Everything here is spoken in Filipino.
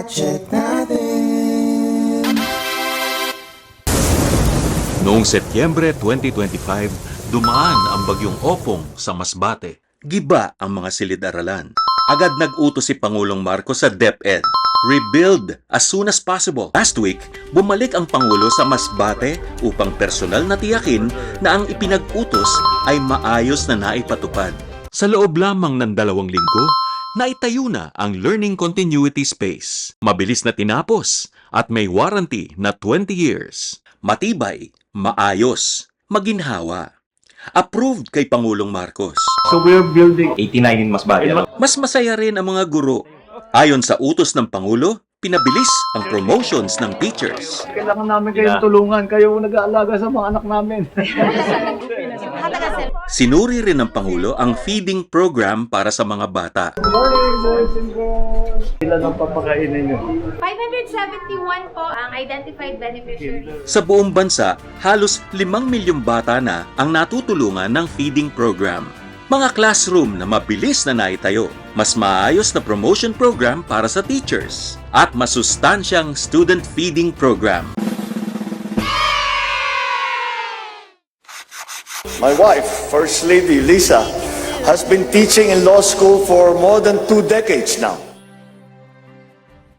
Check natin. Noong Setyembre 2025, dumaan ang bagyong Opong sa Masbate. Giba ang mga silid-aralan. Agad nag-utos si Pangulong Marcos sa DepEd. Rebuild as soon as possible. Last week, bumalik ang Pangulo sa Masbate upang personal na tiyakin na ang ipinag-utos ay maayos na naipatupad. Sa loob lamang ng 2 linggo, naitayo na ang Learning Continuity Space. Mabilis na tinapos at may warranty na 20 years. Matibay, maayos, maginhawa. Approved kay Pangulong Marcos. So we're building 89 in Masbate. Mas masaya rin ang mga guro. Ayon sa utos ng Pangulo, pinabilis ang promotions ng teachers. Kailangan namin kayong tulungan. Kayo nag-aalaga sa mga anak namin. Sinuri rin ng Pangulo ang feeding program para sa mga bata. Morning, boys and girls. Ilan ang papakainin nyo? 571 po ang identified beneficiaries. Sa buong bansa, halos 5 milyong bata na ang natutulungan ng feeding program. Mga classroom na mabilis na naitayo, mas maayos na promotion program para sa teachers, at masustansyang student feeding program. My wife, First Lady Lisa, has been teaching in law school for more than 2 decades now.